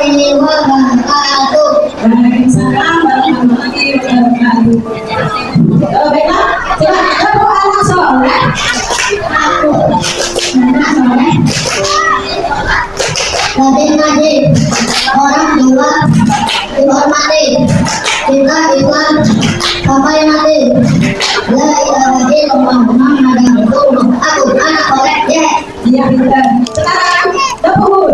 warahmatullahi wabarakatuh. Waalaikumsalam warahmatullahi wabarakatuh. Baiklah, silakan anak soleh. Anak soleh. Hadir hadir, orang tua dihormati, kita Islam sampai mati. La ilaha illallah Muhammadan Rasulullah. Aku anak soleh, ya. Iya pintar. Sekarang dahulu.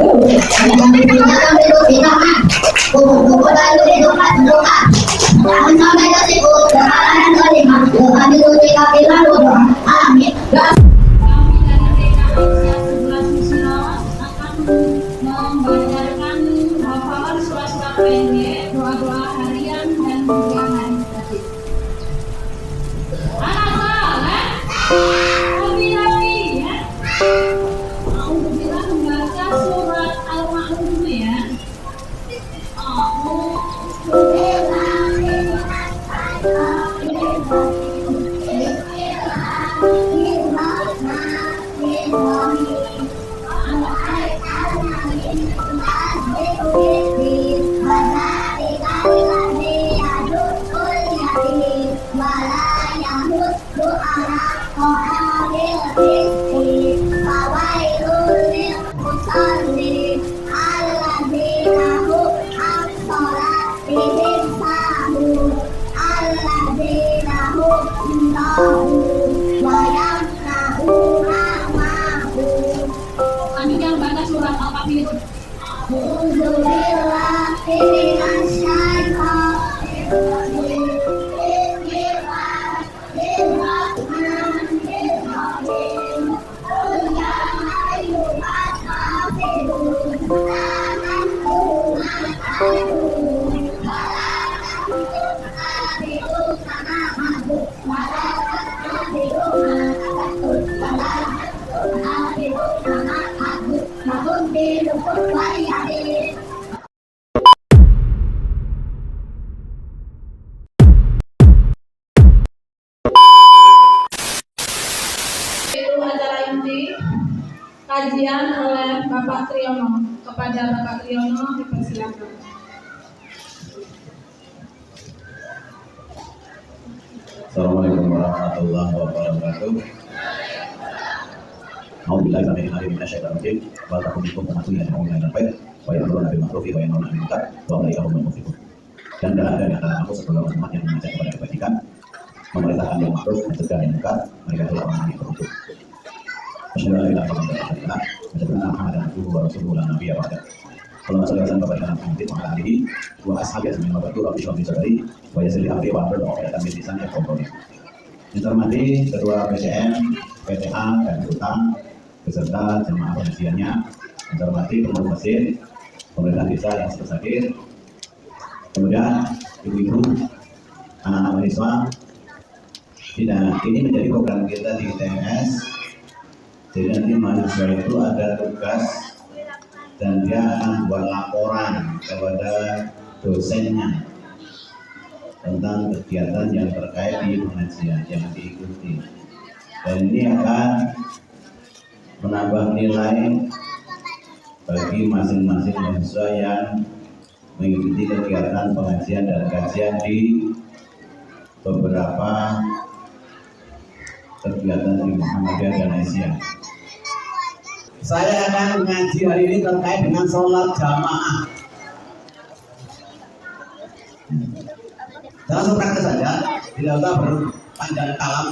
Yang diperintahkan itu kita kan. Buku dari itu kan doa. Amin sampai ke situ, dan kelima. Kami itu tiga pilar doa. Amin. Membacakan hafalan surat-surat pendek, doa-doa harian dan doa hari tadi. Anak soleh, rapi-rapi ya. Alhamdulillah membaca surat Al-Ma'un dulu ya. Kami yang baca surat Al-Kafirun. Itu acara inti kajian oleh Bapak Triyono. Kepada Bapak Triyono dipersilakan. Assalamualaikum warahmatullahi wabarakatuh. Alhamdulillah kami hari ini syaitan rajim. Wa taqumikum tanasuya yang online dan baik. Wa ya'muruna bil ma'ruf wa yanhauna 'anil munkar wa ulaika humul muflihun. Dan tidak ada di antara aku sebagai umat yang mengajak kepada kebajikan, memerintahkan yang ma'ruf, mencegah yang munkar. Mereka adalah orang yang beruntung. Asyhadu an la ilaha illallah wa asyhadu anna Muhammadan abduhu wa rasuluhu la nabiyya ba'da. Allahumma shalli ala sayyidina Muhammad wa ala alihi wa ashabihi ajma'in wa barik rabbi shrah li sadri wa yassir li amri wa hlul 'uqdatam min lisani yafqahu qawli. Yang terhormati Ketua PCM, PTA, dan Utang beserta jemaah pengajiannya, yang terhormati pengurus masjid, pemerintah desa yang sudah hadir, kemudian ibu-ibu, anak-anak mahasiswa. Ini menjadi program kita di TNS. Jadi nanti mahasiswa itu ada tugas dan dia akan buat laporan kepada dosennya tentang kegiatan yang terkait di pengajian yang diikuti, dan ini akan menambah nilai bagi masing-masing mahasiswa yang mengikuti kegiatan pengajian dan kajian di beberapa kegiatan di Muhammadiyah dan Asia. Saya akan mengaji hari ini terkait dengan sholat jamaah. Langsung praktek saja, tidak usah berpanjang kalam.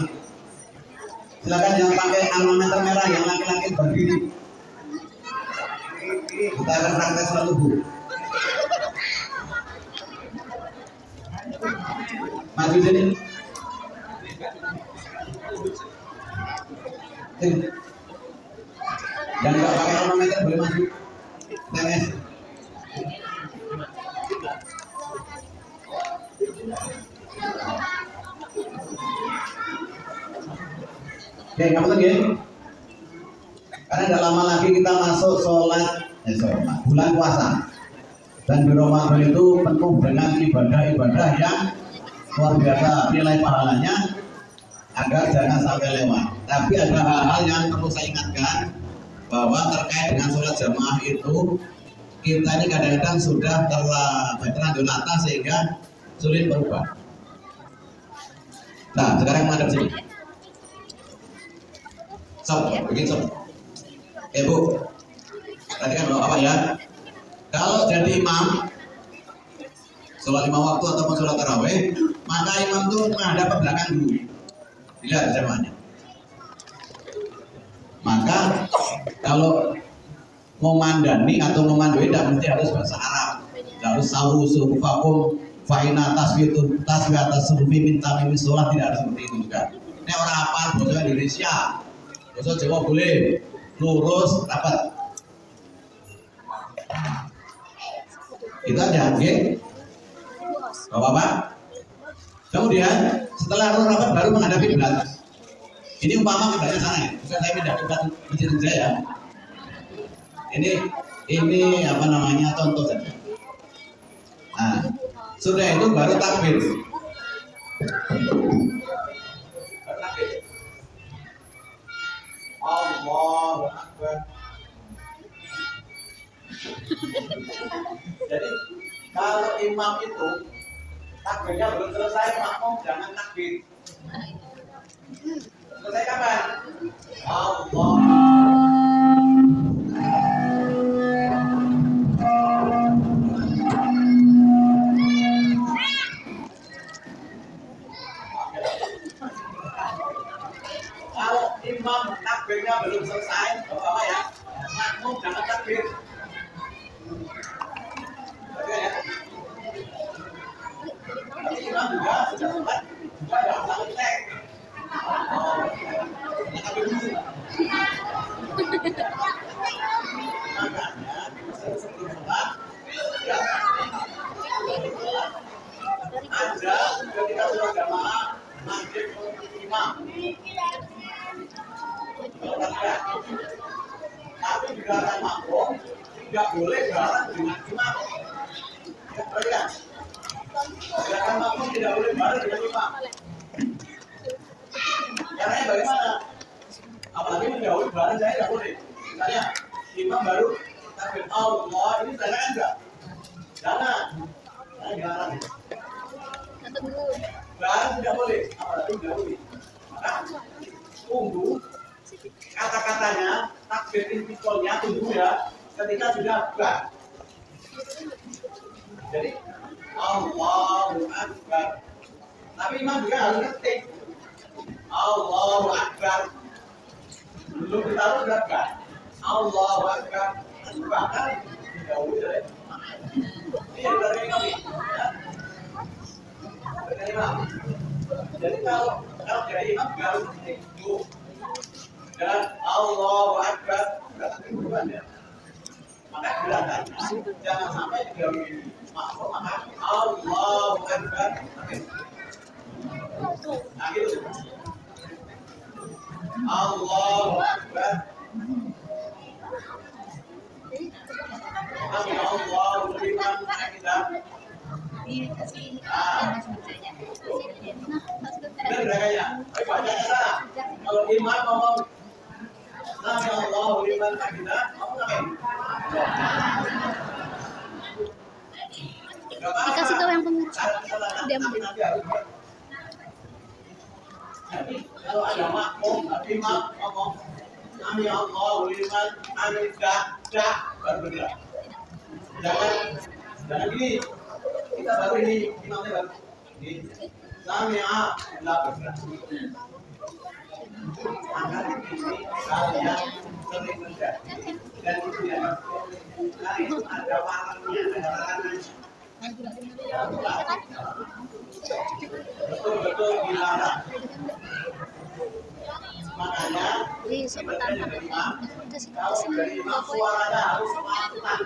Silakan yang pakai almameter merah, yang laki-laki berdiri. Kita akan praktek selalu bu. Maju sini. Yang nggak pakai almameter boleh maju. TNS. Oke, kamu lagi. Karena tidak lama lagi kita masuk bulan puasa. Dan di Ramadan itu penuh dengan ibadah-ibadah yang luar biasa nilai pahalanya, agar jangan sampai lewat. Tapi ada hal-hal yang perlu saya ingatkan, bahwa terkait dengan sholat jamaah itu kita ini kadang-kadang sudah terlanjur latah sehingga sulit berubah. Nah, sekarang menghadap sini. Sob, bikin sob. Bu, perhatikan Bapak ya. Kalau jadi imam sholat 5 waktu ataupun sholat tarawih, maka imam itu menghadap ke belakang dulu. Dilihat jamaahnya. Maka kalau memandani atau memandui tidak mesti harus bahasa Arab, tidak harus sawu suhu fakum faina tasbitu tasbihata sufi minta mimis sholat, tidak harus seperti itu juga. Ini orang apa bahasa Indonesia, bahasa Jawa boleh, lurus rapat. Itu aja, oke? Bapak-bapak. Kemudian setelah lurus rapat baru menghadapi kiblat. Ini umpama kiblatnya sana ya, bukan saya pindah kiblat masjid saya. Ini apa namanya, contoh saja. Nah, sudah itu baru takbir. Allahu Akbar. Jadi kalau imam itu takbirnya belum selesai, makmum jangan takbir. Selesai kapan? Allah. Kalau imam takbirnya belum selesai, Bapak ya, makmum jangan takbir. Tapi imam juga sudah sholat, juga jangan sampai tek. Takbir dulu. Makanya sebelum sholat, ya, ada ketika sholat jamaah wajib imam. Tapi di gerakan makmum tidak boleh bareng dengan imam. Perhatikan, gerakan makmum tidak boleh bareng dengan imam. Caranya bagaimana? Apalagi mendahului bareng saya tidak boleh. Misalnya imam baru takbir Allah, ini jangan enggak? Jangan. Saya dilarang. Bareng tidak boleh, apalagi mendahului. Maka tunggu kata-katanya, takbir intiqolnya tunggu ya, ketika sudah buka. Jadi Allahu Akbar. Tapi imam juga harus ketik Allahu Akbar. Belum ditaruh sudah buka. Allahu Akbar. Bahkan dahulu ya. Ini dari kami. Dari imam. Jadi kalau dari imam harus ketik dulu. Dan Allahu Akbar berarti ya. Maka gerakannya jangan sampai didahului makmum, maka Allahu Akbar. Nah gitu. Allahu Akbar. Amin Allahu liman hamidah. Benar gerakannya. Ayo bacanya salah. Kalau imam ngomong Amin Allahu liman hamidah, kamu ngapain? Dikasih tahu yang pemirsa. Dia mau. Jadi kalau ada makmum, imam ngomong Amin Allahu liman hamidah, dah baru bergerak. Jangan gini. Kita baru ini imamnya baru. Ini Sami'a lah bergerak. Maka ini kalian sering terjadi dan itu ya. Nah itu ada warnanya, ada larangan. Betul-betul dilarang. Makanya sebenarnya dari imam, kalau dari imam suaranya harus mantap.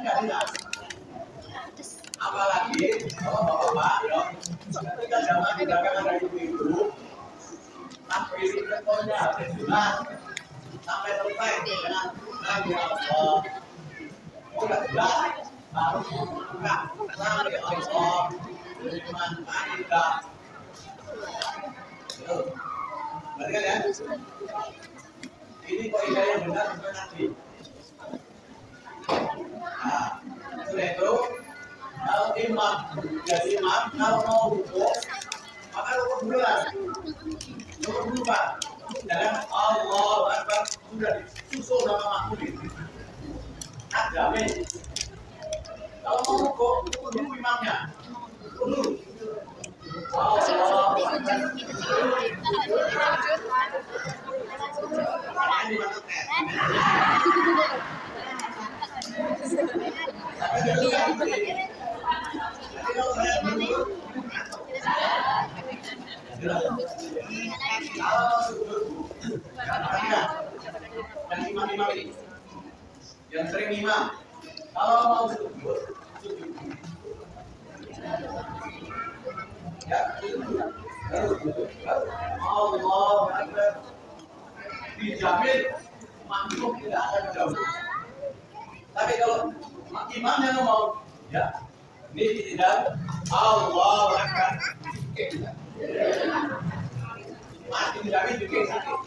Enggak. Apalagi kalau bapak-bapak, ketika zaman di belakang ada ibu-ibu, takbir intiqolnya harus jelas sampai selesai dengan Nabi Allah. Sudah jelas, harus buka Nabi Allah liman hamidah. Perhatikan ya. Ini kaidah yang benar bukan nanti. Nah, sudah itu kalau imam jadi imam kalau mau rukuk maka rukuk duluan. Rukuk dulu Pak. Jangan Allahu Akbar sudah disusul sama makmum. Jamin. Kalau mau rukuk dulu imamnya. Rukuk dulu. Allahu Akbar. Ini dan imam-imam ini yang sering imam kalau mau sujud ya Allah Akbar dijamin makmum tidak akan jauh. Tapi kalau imamnya mau ya ini tidak Allah Akbar mati dijamin bikin sakit.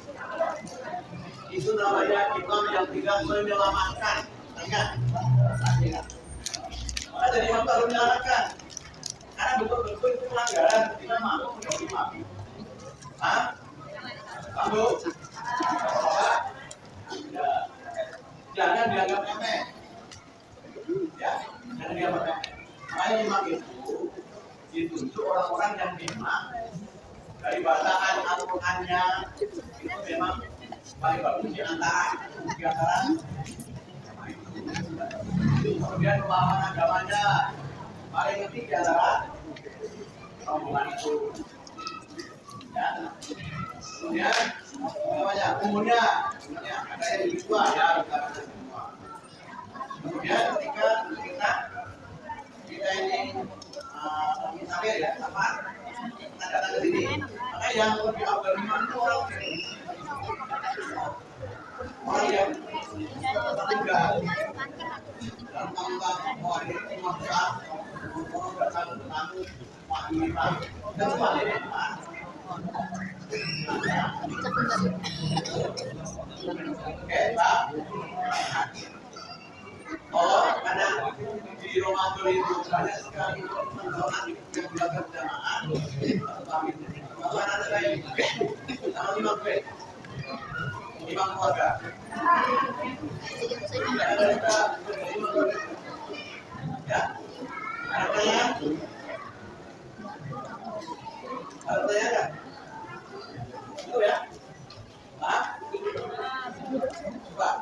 Itu namanya imam yang tidak menyelamatkan. Ingat, maka jadi imam harus menyelamatkan. Karena betul-betul itu pelanggaran ketika makmum menjadi imam. Hah? Kamu? Ya. Jangan dianggap remeh. Ya, jangan dianggap remeh. Makanya imam itu ditunjuk orang-orang yang memang dari bacaan Al-Qur'annya itu memang paling bagus di antara kemudian pemahaman agamanya paling penting di antara rombongan itu ya. Kemudian namanya umumnya ada yang lebih tua ya kemudian ketika kita ini sampai ya sama datang ke sini maka yang lebih awal iman itu orang yang tinggal dalam tanggung hari masa orang datang tamu imam dan sebagainya Pak. Oh, karena di Ramadan itu banyak sekali orang yang belajar jamaah. Kalau ada lain, kalau imam keluarga. Ya, artinya, kan? Itu ya, Pak. Pak.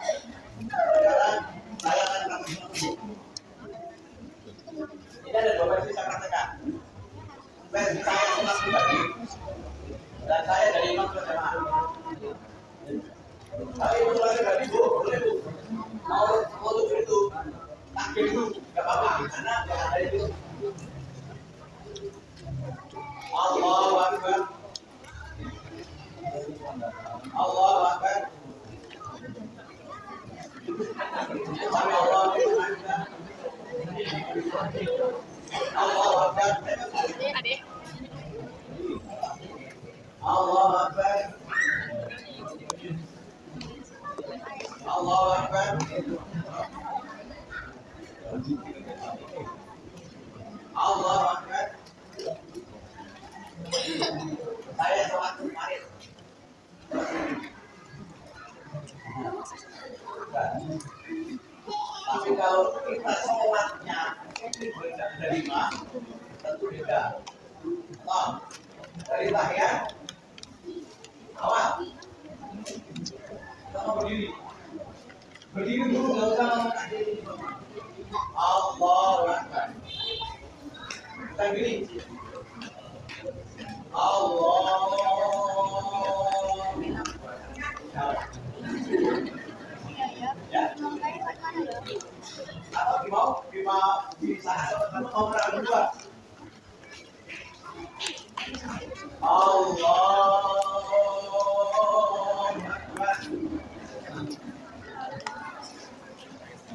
Sekarang saya akan langsung. Ini ada dua versi saya praktekkan. Versi saya imam pribadi dan saya dari imam berjamaah. Tapi untuk lagi tadi bu, boleh bu. Mau tujuh itu takbir itu nggak apa-apa karena nggak ada itu. Allahu Akbar. Allahu Akbar. Allahu Akbar. Allahu Akbar. Allahu Akbar. Allahu Akbar. Saya sholat kemarin. Tapi kalau kita sholatnya tidak menerima, tentu beda. Oh, dari tahiyat awal kita mau berdiri. Berdiri dulu, nggak usah ngomong kaki. Allahu Akbar. Kita berdiri. Allah. Ya. Atau mau di sana mau berang berdua. Allah.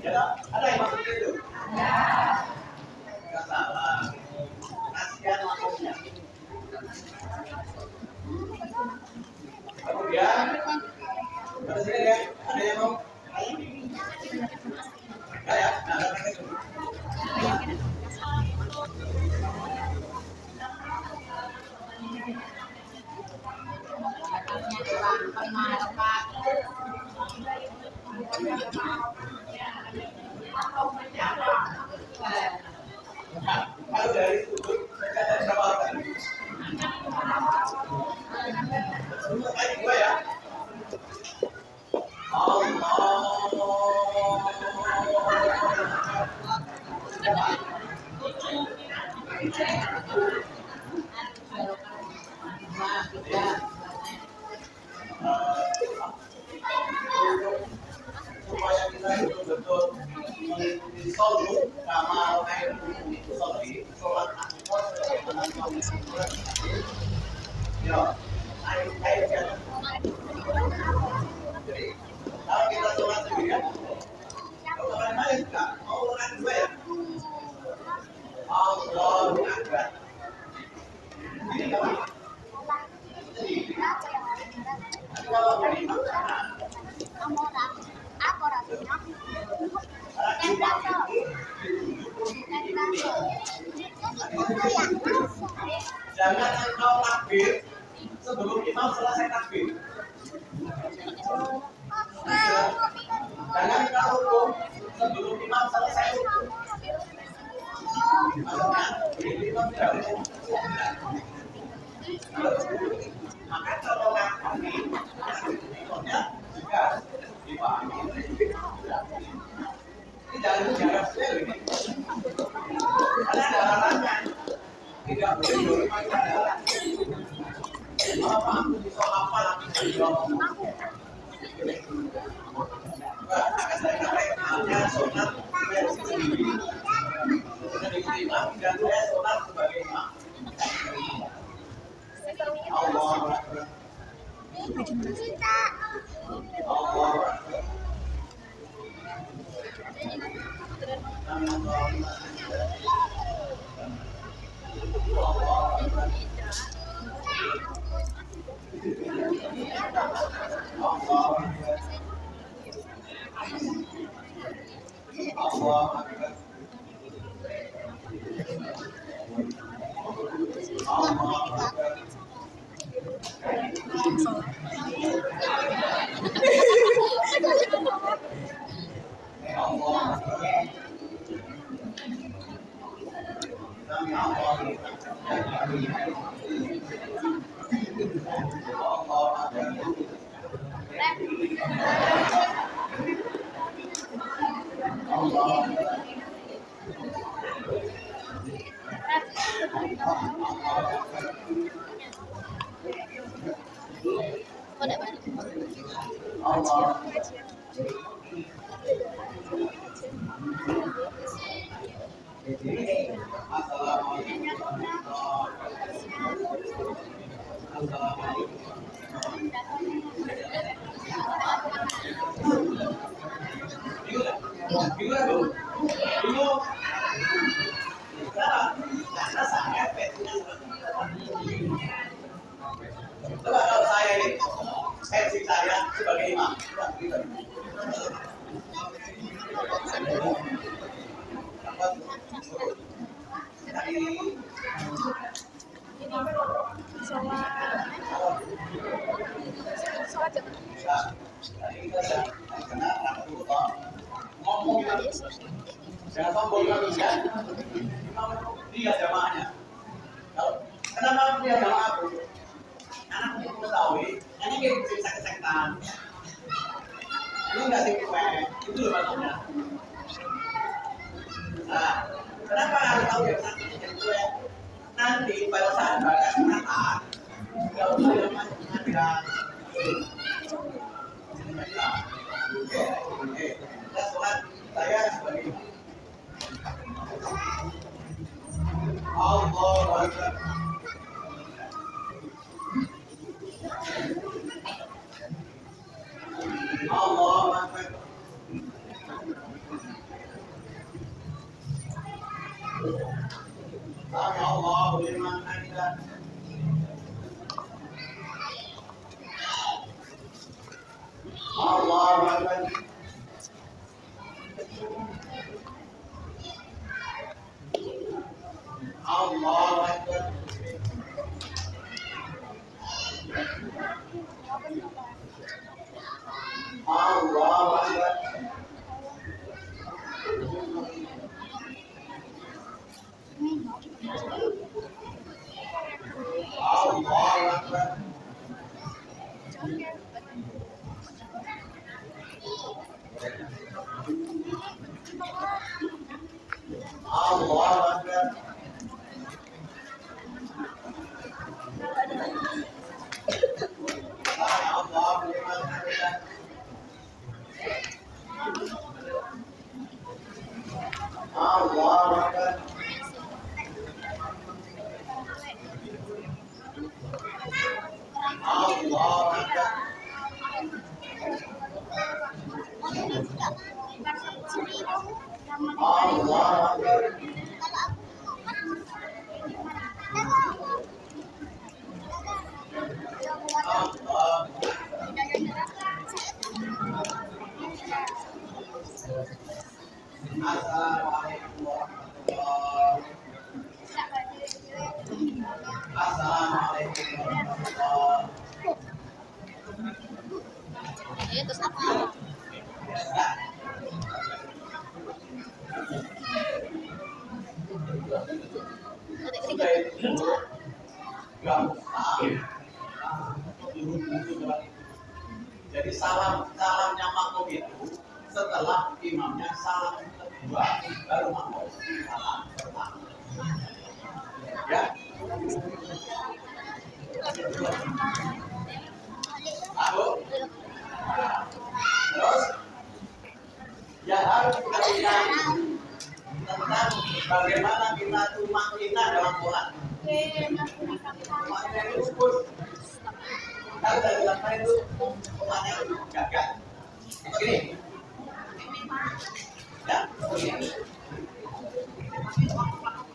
Ya, ada yang masuk itu? Ya. Enggak salah. Kasihan makmumnya. kemudian pada sini ya, ada yang mau? Ya, nah, kalau dari sudut dari berapa tadi? Baik, dua ya. Supaya kita betul-betul mengikuti sholat sama kayak sholat akikah ya, air jadi kalau kita sholat sendirian, kalau orang lain enggak mau orang dua ya. Allahu Akbar. Ini kawan. Kalau ini jangan engkau takbir sebelum imam selesai takbir. Jangan engkau hukum sebelum imam selesai hukum. Maksudnya, imam tidak hukum. Maka kalau kami imamnya juga dipahami. Ini jangan bicara sekali. Karena ada larangan. Tidak boleh berbicara. Apa aku bisa apa lagi jawab? Akan saya katakan hanya sholat versi sendiri. Dan imam dan saya sholat sebagai imam. Allah Akbar. Allah Akbar. Coba kalau saya ini versi saya sebagai imam. Jangan sombong ya. Dia jamaahnya. Kenapa dia jamaah aku? Anak itu mengetahui, ini kayak sakit-sakitan. Ini nggak sih kue, itu loh maksudnya. Nah, kenapa harus tahu yang sakit kue? Nanti pada saat bagas menata, nggak usah yang macam-macam. Oke, kita sholat saya sebagai Allahu Akbar. Allahu Akbar. Sami Allahu liman hamidah. Allahu Akbar. Allahu Akbar. Allahu Akbar. Allahu Akbar. Allahu Akbar. Assalamualaikum warahmatullahi wabarakatuh. Assalamualaikum warahmatullahi Itu apa? Jadi salamnya makmum itu setelah imamnya salam kedua baru makmum salam pertama. Ya. Lalu, terus yang harus kita lihat tentang bagaimana kita tumaknina dalam sholat. Tumaknina itu sukun. Kalau dari belakang itu tumaknina itu gagal. Begini. Ya, begini.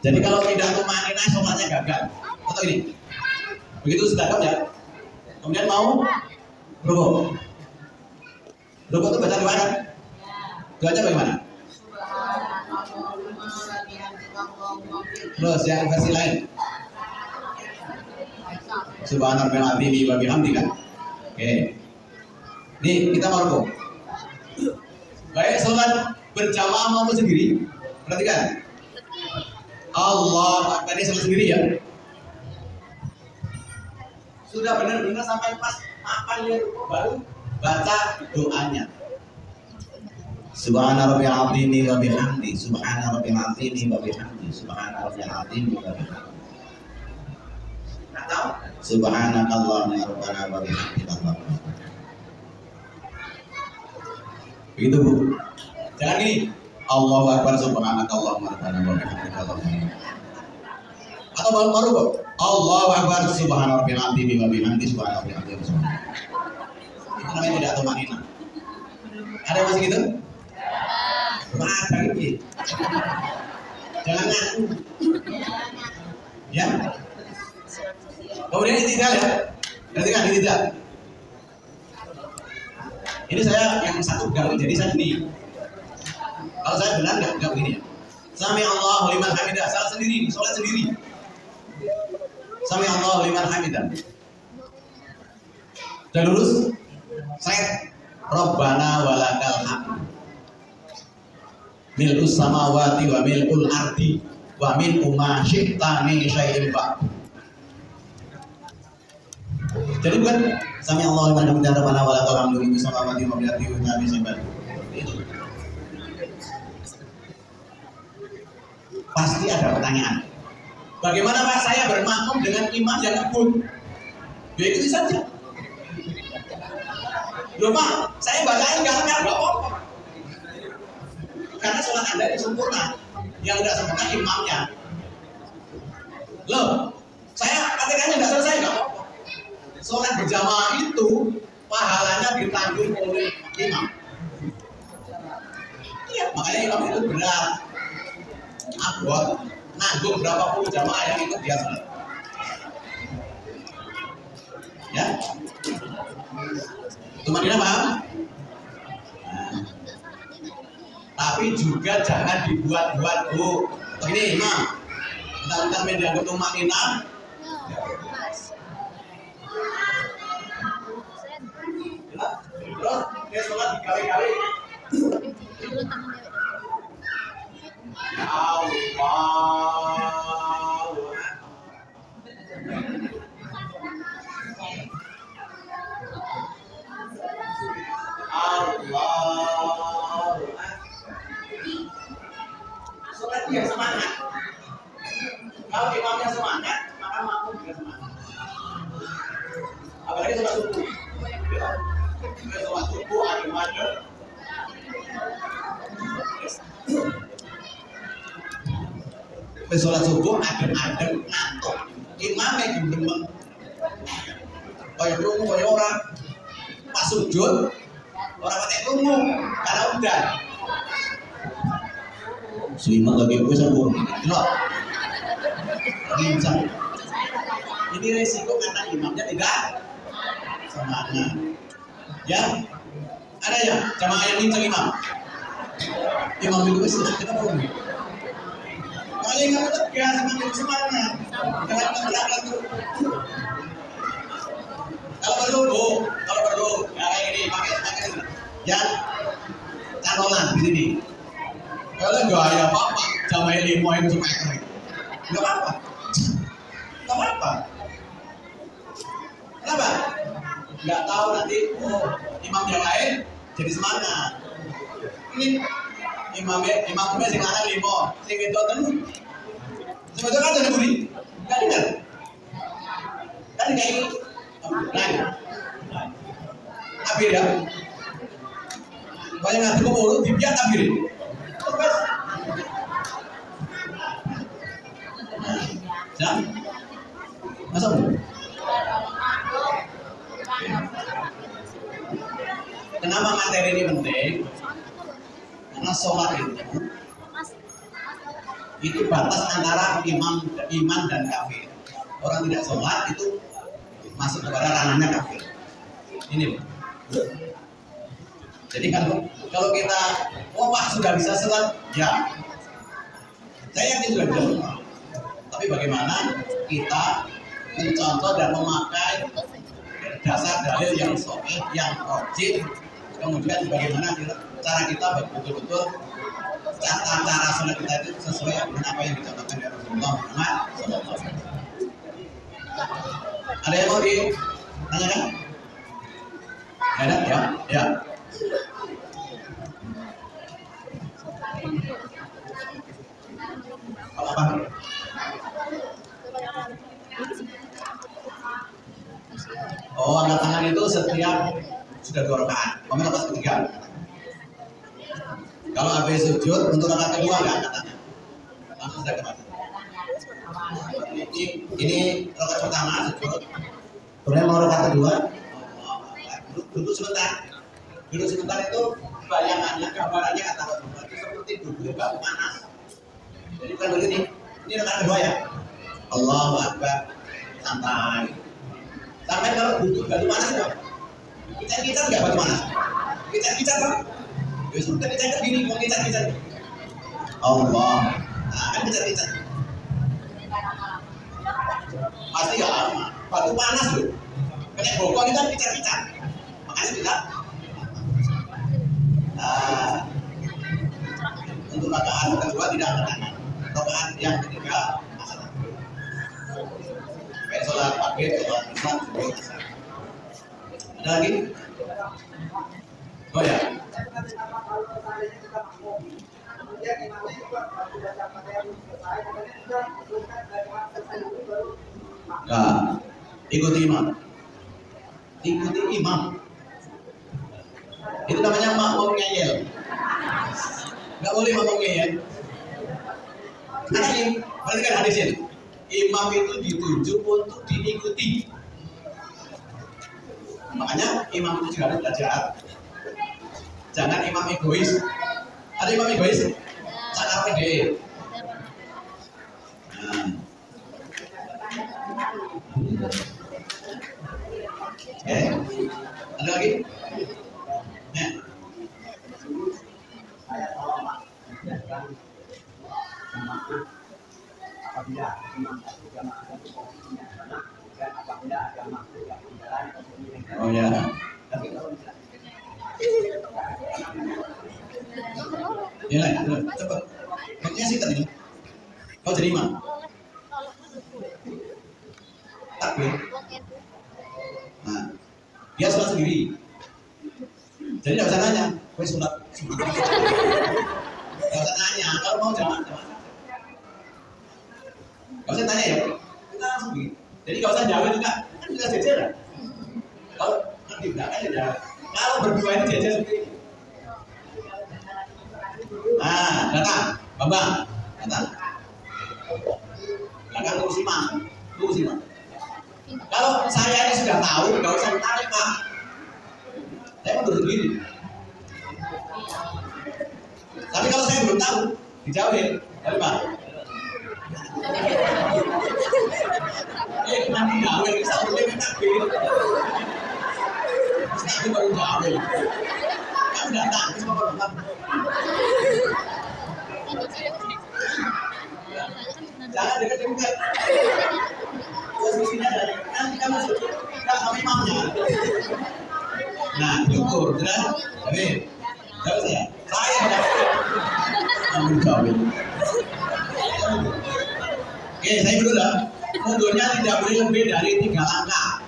Jadi kalau tidak tumaknina sholatnya gagal. Atau ini. Begitu sudah ya. Kemudian mau rukuk. Rukuk itu baca di mana? Baca bagaimana? Terus yang versi lain. Subhanallah bihamdihi wa bihamdi kan? Oke. Nih kita mau rukuk. Baik sholat berjamaah maupun sendiri. Perhatikan. Allah Akbar, ini sholat sendiri ya. Sudah benar-benar sampai pas makan baru baca doanya. Subhana rabbiyal azim wa bihamdi, subhana rabbiyal azim wa bihamdi, subhana rabbiyal azim wa bihamdi. Atau subhanakallahumma rabbana wa bihamdika. Begitu Bu. Jangan gini. Allahu akbar subhanakallahumma rabbana wa bihamdika. Atau baru kok. Allahu akbar subhana rabbiyal azim wa bihamdi, subhana rabbiyal azim. Itu namanya tidak tumanina. Ada yang masih gitu? Ada gitu. Jangan ngaku. Ya. Kemudian tidak ya. Perhatikan tidak. Ini saya yang satu gawe jadi saya ini. Kalau saya benar nggak begini ya. Sami Allahu liman hamidah, salah sendiri, sholat sendiri. Sami Allahu liman hamidah. Dan lurus. Set. Rabbana walakal hamd. Mil'us samawati wa mil'ul ardi wa mil'u ma syi'ta min syai'in ba'd. Jadi bukan sami Allahu liman hamidah rabbana walakal hamdu mil'us samawati wa mil'ul ardi wa mil'u samawati. Pasti ada pertanyaan. Bagaimana Pak saya bermakmum dengan imam yang ngebut? Ya ikuti saja. Loh Pak, saya bacain nggak apa-apa. Karena sholat Anda itu sempurna. Yang nggak sempurna imamnya. Loh, saya ketikanya nggak selesai nggak apa-apa. Sholat berjamaah itu pahalanya ditanggung oleh imam. Iya, makanya imam itu berat. Abot, nanggung berapa puluh jamaah yang ikut dia sholat. Ya, tumanina paham? Nah. Tapi juga jangan dibuat-buat Bu. Ini imam, tentang media tumanina. Terus dia sholat dikali-kali. Sholat subuh adem-adem. Sholat subuh adem-adem ngantuk. Imamnya gendeng. Kayak krungu kayak orang pas sujud orang pakai krungu karena udah. Imam lagi gue sambung. Loh. Gincang. Ini resiko karena imamnya tidak semangat. Ya, ada ya jamaah yang gincang imam. Imam itu sudah kita pun. Kalau yang kamu tegas, imam itu semangat. Jangan mengerjakan tuh. Kalau perlu, ya kayak gini, pakai ya, canolan di sini. Kalau enggak ya apa-apa, jamaah limo itu supaya keren. Enggak apa-apa. Enggak apa-apa. Kenapa? Enggak tahu nanti, imam yang lain jadi semangat. Ini imamnya sing lanang limo, sing wedok telu. Sing wedok kan ada buri. Enggak dengar. Kan kayak Abir ya. Banyak nanti ngomong dibiar abir. Ya, masa kenapa materi ini penting? Karena sholat itu batas antara iman dan kafir. Orang tidak sholat itu masuk kepada ranahnya kafir. Ini loh. Jadi kalau kita Pak sudah bisa sholat, ya saya yakin sudah bisa sholat. Tapi bagaimana kita mencontoh dan memakai dasar dalil yang sahih, yang rajih, kemudian bagaimana cara kita betul-betul cara sholat kita itu sesuai dengan apa yang dicontohkan oleh Rasulullah Muhammad SAW. Ada yang mau ditanyakan? Ada? Ya. Apa? Oh, angkat tangan itu setiap sudah 2 rakaat. Komen atas ketiga. Kalau habis sujud untuk rakaat kedua nggak angkat tangan. Langsung sudah kemana? Ini rakaat pertama sujud. Kemudian mau rakaat kedua. Duduk sebentar. Duduk sebentar itu bayangannya, gambarannya kata Rasulullah itu seperti duduk batu panas. Jadi bukan begini. Ini rakaat kedua ya. Allahu Akbar. Santai. Sampai kalau duduk batu panas ya. Kita nggak batu panas. Kita kan. Ya sudah kita gini, mau kita. Allah. Nah, kan kita. Pasti ya lama. Batu panas loh. Kayak bokong itu kan kita. Makanya tidak. Nah, untuk rakaat kedua tidak ada tangan. Rakaat yang ketiga masalah. Kayak sholat maghrib, sholat isya, sholat asar. Ada lagi? Oh ya. Nah, ikuti imam. Itu namanya makmum ngeyel. Nggak boleh makmum ngeyel. Perhatikan hadis ini. Imam itu ditunjuk untuk diikuti. Makanya imam itu juga harus belajar. Jangan imam egois. Ada imam egois? Sangat pede. Ada lagi? Oh ya. Ya, cepat. Makanya sih tadi. Kau jadi imam. Takbir. Nah, dia sholat sendiri. Jadi nggak usah nanya, gue sholat. Nggak usah nanya, kalau mau jamaah. Nggak usah tanya ya, kita langsung begini. Jadi nggak usah jawab juga, kan kita jajar. Kalau di belakang ada Kalau berdua ini jajan seperti ini. Nah, datang, Bambang, datang. Belakang kursi Imam, kursi Imam. Kalau saya ini sudah tahu, nggak usah ditarik Pak. Saya mundur sendiri. Tapi kalau saya belum tahu, dijauhin, dari Pak. Nanti dijauhin, satu lagi takbir. Tapi baru dijauhin. Kamu datang, semua baru datang. Jangan dekat-dekat. Posisinya dari nanti kamu sujud nggak sama imamnya. Nah, syukur, jelas. Tapi, jauh saya ambil jauh. Oke, saya dulu dah. Mundurnya tidak boleh lebih dari 3 langkah.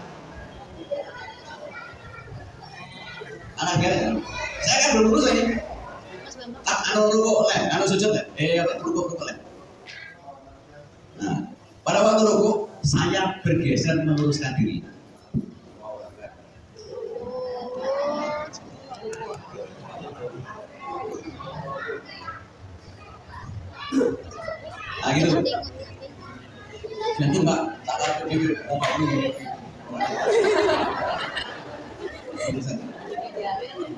Anak kira, saya kan belum lulus ini. Tak anu rukuk leh, anu sujud leh. Rukuk leh. Nah, pada waktu rukuk saya bergeser meluruskan diri. Nah gitu. Nanti Mbak tak ada video obat ini.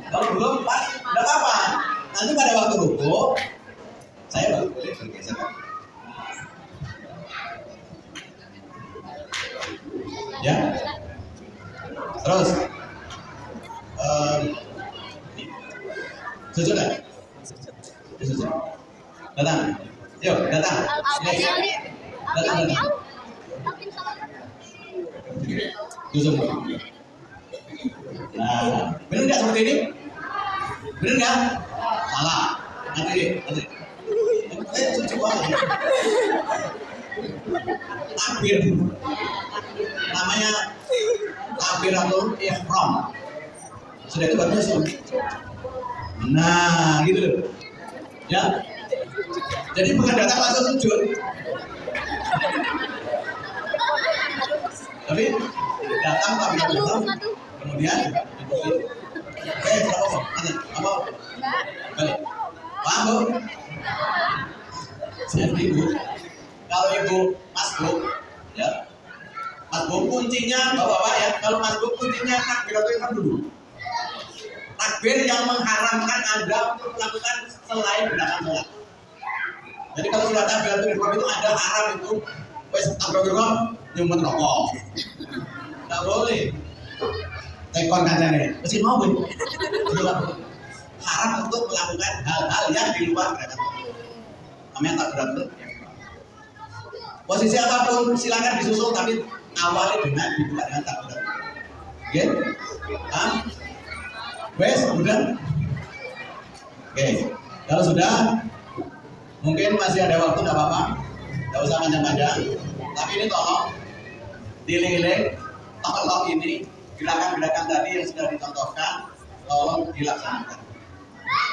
Kalau belum pas, tidak apa-apa. Nanti pada waktu rukuk saya baru boleh bergeser. Ya, terus sujud lah, sujud, datang, yuk datang, datang, sujud. Nah, benar nggak seperti ini? Benar nggak? Salah, nanti, sujud aja. Takbir dulu. Namanya takbiratul ihram. Sudah itu baru nyusul. Nah, gitu loh. Ya. Jadi bukan datang langsung sujud. Tapi datang takbiratul ihram. Kemudian apa? Balik. Paham, Bu? Jadi Bu, kalau Ibu masbuk, ya, masbuk kuncinya bapak-bapak ya. Kalau masbuk kuncinya takbiratul ihram dulu. Takbir yang mengharamkan Anda untuk melakukan selain gerakan sholat. Jadi kalau sudah takbiratul ihram itu ada haram itu, wes takbiratul ihram nyumet rokok, nggak boleh. Tekon kancane, mesti mau Bu. Haram untuk melakukan hal-hal yang di luar gerakan sholat. Namanya takbiratul ihram. Posisi apapun silakan disusul, tapi awali dengan dibuka dengan takbir. Oke? Wes, udah? Oke. Kalau sudah, mungkin masih ada waktu, tidak apa-apa. Tidak usah panjang-panjang. Tapi ini tolong diling-iling, tolong ini gerakan-gerakan tadi yang sudah dicontohkan, tolong dilaksanakan.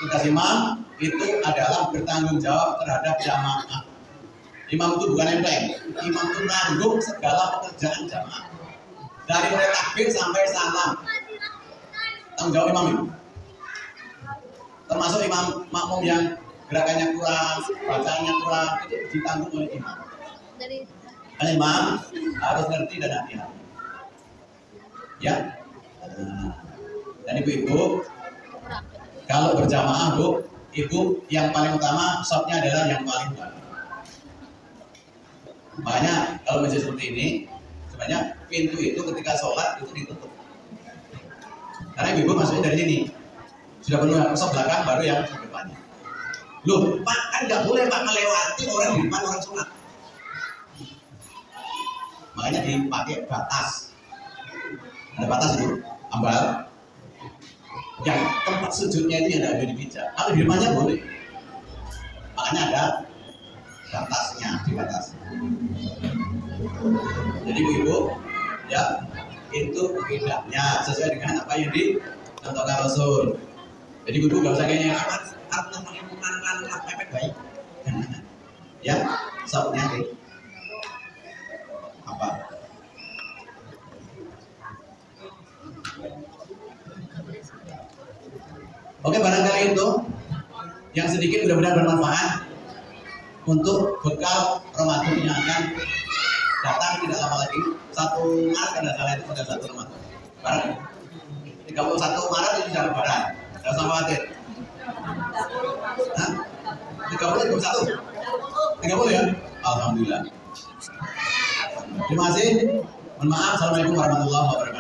Tugas imam itu adalah bertanggung jawab terhadap jamaah. Imam itu bukan enteng, imam itu nanggung segala pekerjaan jamaah. Dari mulai takbir sampai salam. Tanggung jawab imam itu. Termasuk imam makmum yang gerakannya kurang, bacaannya kurang, itu ditanggung oleh imam. Dan imam harus ngerti dan hati-hati. Ya. Dan ibu-ibu, kalau berjamaah Bu, ibu yang paling utama shotnya adalah yang paling utama. Makanya kalau menjadi seperti ini, sebenarnya pintu itu ketika sholat itu ditutup. Karena ibu masuknya dari sini, sudah penuh yang sok belakang, baru yang depannya. Loh, Pak kan nggak boleh Pak melewati orang di depan orang sholat. Makanya dipakai batas. Ada batas itu, ambal. Yang tempat sujudnya itu yang tidak boleh dipijak. Kalau di depannya boleh. Makanya ada batasnya, dibatasi. Jadi ibu, ya itu bedanya sesuai dengan apa yang dicontohkan Rasul. Jadi ibu nggak usah kayaknya atau mengemukakan pepet baik, ya sopnya apa? Oke, barangkali itu yang sedikit mudah-mudahan bermanfaat untuk bekal Ramadan yang akan datang tidak lama lagi. 1 Maret kan salah itu sudah 1 Ramadan. Barang 31 Maret itu sudah Lebaran. Jangan usah khawatir. Hah? 30 itu 1? 30 ya? Alhamdulillah. Terima kasih. Mohon maaf. Assalamualaikum warahmatullahi wabarakatuh.